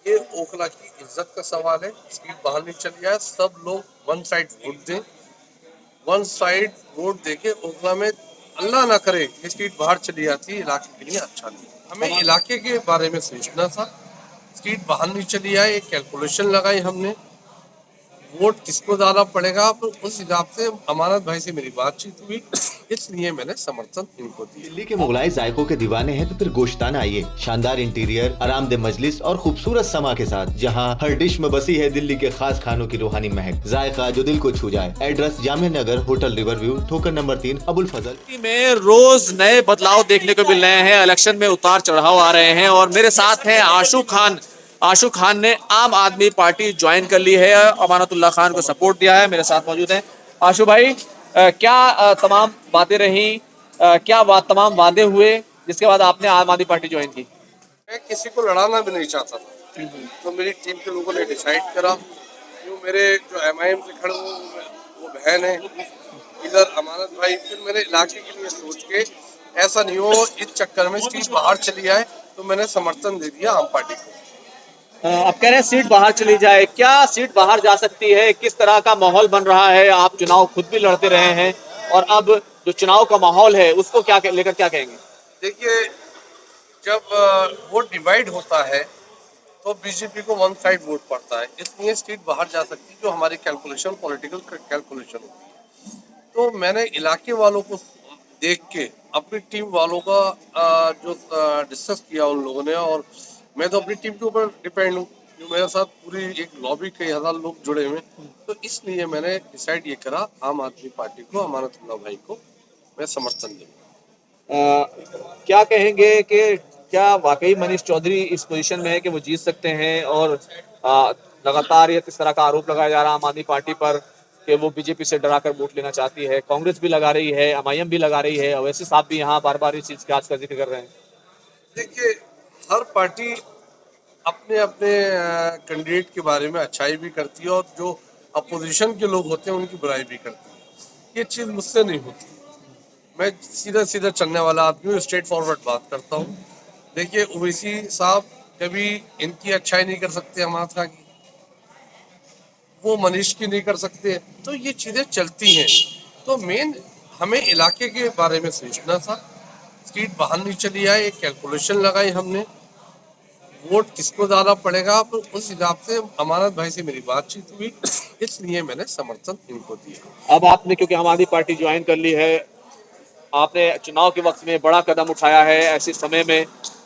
ये ओखला की इज्जत का सवाल है। सीट बाहर नहीं चली है, सब लोग वन साइड वोट दें। वन साइड वोट देके ओखला में अल्लाह ना करे ये सीट बाहर चली जाती, इलाके के लिए अच्छा नहीं। हमें इलाके के बारे में सोचना था। सीट बाहर नहीं चली है, एक कैलकुलेशन लगाई हमने, वोट किसको ज्यादा पड़ेगा, तो उस हिसाब से अमानत भाई से मेरी बातचीत हुई, इसलिए मैंने समर्थन इनको दिया। दिल्ली के मुगलाई जायकों के दीवाने हैं तो फिर गोश्ताना आइए। शानदार इंटीरियर, आरामदेह मजलिस और खूबसूरत समा के साथ, जहां हर डिश में बसी है दिल्ली के खास खानों की रूहानी महक, जायका जो दिल को छू जाए। Address Jamia Nagar, hotel river view, ठोकर नंबर 3, अबुल फजल में रोज नए बदलाव देखने को मिल रहे हैं। इलेक्शन में उतार चढ़ाव आ रहे हैं और मेरे साथ हैं आशू खान। आशू खान ने आम आदमी पार्टी ज्वाइन कर ली है, अमानतुल्लाह खान को सपोर्ट दिया है। मेरे साथ मौजूद हैं आशू भाई। क्या तमाम बातें रही, तमाम वादे हुए जिसके बाद आपने आम आदमी पार्टी ज्वाइन की? मैं किसी को लड़ाना भी नहीं चाहता था, तो मेरी टीम के लोगों ने डिसाइड करा। जो मेरे जो एमआईएम से खड़े वो बहन है, इधर अमानत भाई, फिर मेरे इलाके के लिए सोच के ऐसा नहीं हो इस चक्कर में सीट बाहर चली आए, तो मैंने समर्थन दे दिया आम पार्टी को। आप कह रहे हैं सीट बाहर चली जाए, क्या सीट बाहर जा सकती है? किस तरह का माहौल बन रहा है? आप चुनाव खुद भी लड़ते रहे हैं और अब जो चुनाव का माहौल है उसको क्या लेकर क्या कहेंगे? देखिए, जब वोट डिवाइड होता है तो बीजेपी को वन साइड वोट पड़ता है, इसलिए सीट बाहर जा सकती है, जो हमारी कैलकुलेशन, पॉलिटिकल कैलकुलेशन होती है। तो मैंने इलाके वालों को देख के अपनी टीम वालों का जो डिस्कस किया उन लोगों ने, और मैं तो अपनी टीम के ऊपर डिपेंड हूँ, जो मेरे साथ पूरी एक लॉबी कई हजार लोग जुड़े हुए हैं, तो इसलिए मैंने डिसाइड ये करा आम आदमी पार्टी को, अमानतुल्लाह भाई को मैं समर्थन दूंगा। क्या कहेंगे कि क्या वाकई मनीष चौधरी इस पोजीशन में है कि वो जीत सकते हैं? और लगातार ये इस तरह का आरोप लगाया जा रहा है आम आदमी पार्टी पर कि वो बीजेपी से डरा कर वोट लेना चाहती है। कांग्रेस भी लगा रही है, एमआईएम भी लगा रही है, ओवैसी साहब भी यहाँ बार बार इस चीज का आज का जिक्र कर रहे हैं। देखिए, हर पार्टी अपने अपने कैंडिडेट के बारे में अच्छाई भी करती है, और जो अपोजिशन के लोग होते हैं उनकी बुराई भी करती है। ये चीज़ मुझसे नहीं होती। मैं सीधा सीधा चलने वाला आदमी हूँ, स्ट्रेट फॉरवर्ड बात करता हूँ। देखिए, ओवैसी साहब कभी इनकी अच्छाई नहीं कर सकते अमानत खां की, वो मनीष की नहीं कर सकते, तो ये चीज़ें चलती हैं। तो मेन हमें इलाके के बारे में सोचना था। सीट बाहर नहीं चली है, एक कैलकुलेशन लगाई हमने, वोट किसको ज्यादा पड़ेगा, तो उस हिसाब से अमानत भाई से मेरी बातचीत हुई, इसलिए मैंने समर्थन इनको दिया। अब आपने क्योंकि आम आदमी पार्टी ज्वाइन कर ली है, आपने चुनाव के वक्त में बड़ा कदम उठाया है, ऐसे समय में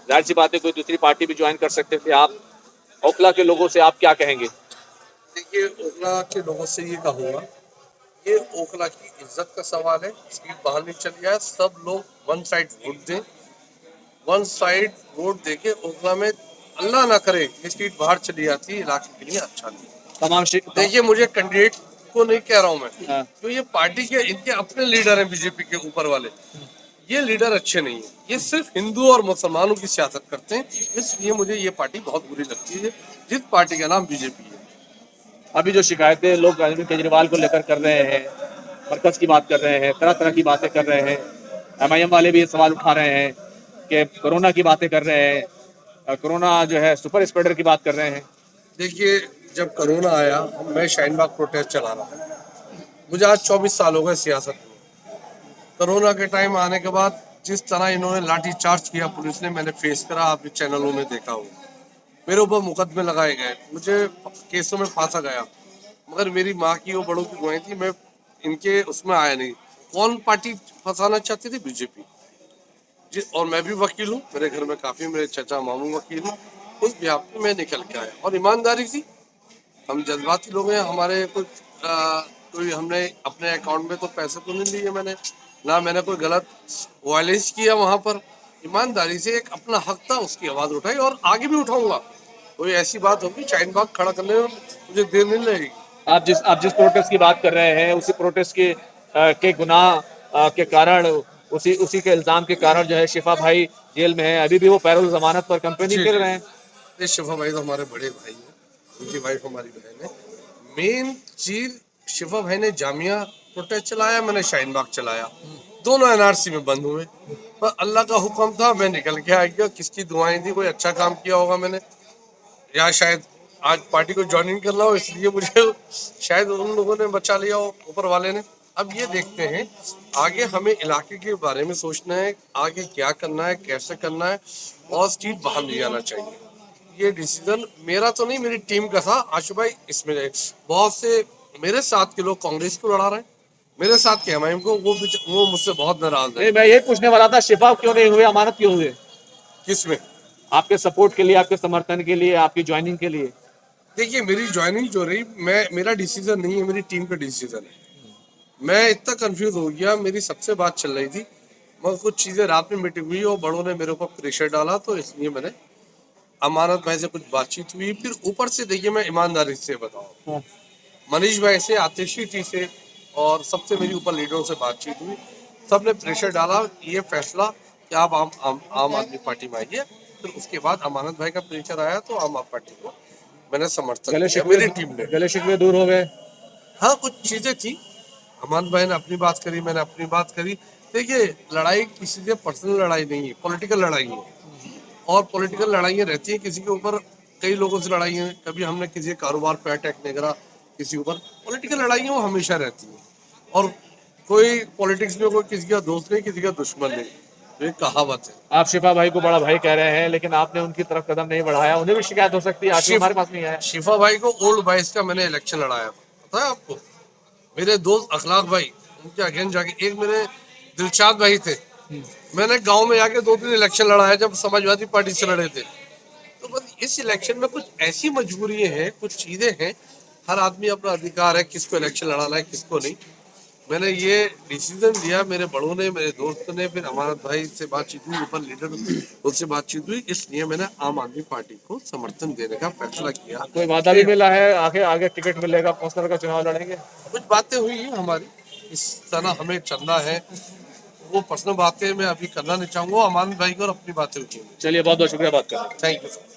जाहिर सी बात है कोई दूसरी पार्टी भी ज्वाइन कर सकते थे आप। ओखला के लोगों से आप क्या कहेंगे? देखिए, ओखला के लोगों से ये कहूँगा, ये ओखला की इज्जत का सवाल है। सीट बाहर नहीं चली है, सब लोग वन साइड वोट दें। वन साइड वोट देके ओखला में अल्लाह ना करे ये सीट बाहर चली जाती, इलाके के लिए अच्छा नहीं। तमाम देखिए, मुझे कैंडिडेट को नहीं कह रहा हूँ मैं, हाँ। जो ये पार्टी के इनके अपने लीडर हैं बीजेपी के ऊपर वाले, ये लीडर अच्छे नहीं है। ये सिर्फ हिंदू और मुसलमानों की सियासत करते हैं, इसलिए मुझे ये पार्टी बहुत बुरी लगती है, जिस पार्टी का नाम बीजेपी है। अभी जो शिकायतें लोग अरविंद केजरीवाल को लेकर कर रहे हैं, मरकज की बात कर रहे हैं, तरह तरह की बातें कर रहे हैं, एमआईएम वाले भी ये सवाल उठा रहे हैं कि कोरोना की बातें कर रहे हैं, कोरोना जो है सुपर स्प्रेडर की बात कर रहे हैं। देखिए, जब कोरोना आया, मैं शाहीनबाग प्रोटेस्ट चला रहा था। मुझे आज 24 साल हो गए सियासत में। कोरोना के टाइम आने के बाद जिस तरह इन्होंने लाठी चार्ज किया पुलिस ने, मैंने फेस करा, आपने चैनलों में देखा हो। मेरे ऊपर मुकदमे लगाए गए, मुझे केसों में फांसा गया, मगर मेरी माँ की और बड़ों की दुआएं थी, मैं इनके उसमें आया नहीं। कौन पार्टी फंसाना चाहती थी? बीजेपी जी। और मैं भी वकील हूँ, मेरे घर में काफी मेरे चचा मामू वकील हैं, उस बिहाफ पे मैं निकल के आया, और ईमानदारी से। हम जज्बाती लोग हैं, हमारे कोई हमने अपने अकाउंट में तो पैसे तो नहीं लिए मैंने, ना मैंने कोई गलत वायलेंस किया वहां पर। ईमानदारी से एक अपना हक था, उसकी आवाज उठाई, और आगे भी उठाऊंगा। कोई ऐसी बात होगी, शाहीन बाग खड़ा करने में मुझे देर नहीं लगेगी। आप जिस प्रोटेस्ट की बात कर रहे हैं, उसी प्रोटेस्ट के गुनाह के कारण, उसी उसी के इल्जाम के कारण जो है शिफा भाई जेल में है। अभी भी वो पैरोल जमानत पर कंपनी जी कर जी, रहे हैं। ये शिफा भाई तो हमारे बड़े भाई हैं, उनकी वाइफ हमारी बहन है। मेन चीज, शिफा भाई ने जामिया प्रोटेस्ट चलाया, मैंने शाहीन बाग चलाया, दोनों एनआरसी में बंद हुए। पर अल्लाह का हुक्म था, मैं निकल के आ गया। किसकी दुआएं थी? कोई अच्छा काम किया होगा मैंने। या शायद आज पार्टी को ज्वाइनिंग करना हो इसलिए मुझे शायद उन लोगों ने बचा लिया हो, ऊपर वाले ने। अब ये देखते हैं आगे हमें इलाके के बारे में सोचना है, आगे क्या करना है, कैसे करना है और सीट बाहर ले जाना चाहिए। ये डिसीजन मेरा तो नहीं, मेरी टीम का था। आशु भाई इसमें बहुत से मेरे साथ के लोग कांग्रेस को लड़ा रहे हैं, मेरे साथ के एमआईएम को, वो मुझसे बहुत नाराज है। नहीं, मैं ये पूछने वाला था, शिफा क्यों नहीं हुए, अमानत क्यों हुए? किसमें? आपके सपोर्ट के लिए, आपके समर्थन के लिए, आपकी ज्वाइनिंग के लिए? देखिए मेरी ज्वाइनिंग जो रही, मेरा डिसीजन नहीं है, मेरी टीम का डिसीजन है। मैं इतना कंफ्यूज हो गया, मेरी सबसे बात चल रही थी मगर कुछ चीजें रात में मीटिंग हुई और बड़ों ने मेरे ऊपर प्रेशर डाला, तो इसलिए मैंने अमानत भाई से कुछ बातचीत हुई। फिर ऊपर से देखिए मैं ईमानदारी से बताऊं, मनीष भाई से, आतिशी जी से और सबसे मेरी ऊपर लीडरों से बातचीत हुई। सबने प्रेशर डाला ये फैसला कि आप आम आदमी पार्टी में आइए। फिर उसके बाद अमानत भाई का प्रेशर आया तो आम आदमी पार्टी को मैंने समर्थन गले किया, शिकवे मेरी टीम ने। गले शिकवे दूर हो गए? हाँ कुछ चीजें थी, अमान भाई ने अपनी बात करी, मैंने अपनी बात करी। देखिए लड़ाई किसी से पर्सनल लड़ाई नहीं है, पॉलिटिकल लड़ाई है। और पॉलिटिकल लड़ाइयाँ रहती हैं किसी के ऊपर, कई लोगों से लड़ाई है, कभी हमने किसी के कारोबार पे अटैक नहीं करा, किसी ऊपर पॉलिटिकल लड़ाइयाँ वो हमेशा रहती है। और कोई पॉलिटिक्स में कोई किसी का दोस्त नहीं, किसी का दुश्मन नहीं, ये कहावत है। आप शिफा भाई को बड़ा भाई कह रहे हैं, लेकिन आपने उनकी तरफ कदम नहीं बढ़ाया, उन्हें भी शिकायत हो सकती है, आखिर हमारे पास नहीं आया। शिफा भाई को ओल्ड बाइस का मैंने इलेक्शन लड़ाया था, पता है आपको? मेरे दोस्त अखलाक भाई, उनके अगेंस्ट जाके, एक मेरे दिलशाद भाई थे, मैंने गांव में जाके 2-3 इलेक्शन लड़ाया जब समाजवादी पार्टी से लड़े थे। तो बस इस इलेक्शन में कुछ ऐसी मजबूरियां हैं, कुछ चीजें हैं, हर आदमी अपना अधिकार है किसको इलेक्शन लड़ाना है किसको नहीं। मैंने ये डिसीजन लिया, मेरे बड़ों ने, मेरे दोस्त ने, फिर अमानत भाई से बातचीत हुई, ऊपर लीडर उनसे बातचीत हुई, इसलिए मैंने आम आदमी पार्टी को समर्थन देने का फैसला किया। कोई वादा भी मिला है, आगे आगे टिकट मिलेगा, कौंसलर का चुनाव लड़ेंगे? कुछ बातें हुई हैं हमारी, इस तरह हमें चलना है, वो पर्सनल बातें मैं अभी करना नहीं चाहूंगा। अमानत भाई को और अपनी बातें हुई। चलिए, बहुत बहुत शुक्रिया बात करने। Thank you sir.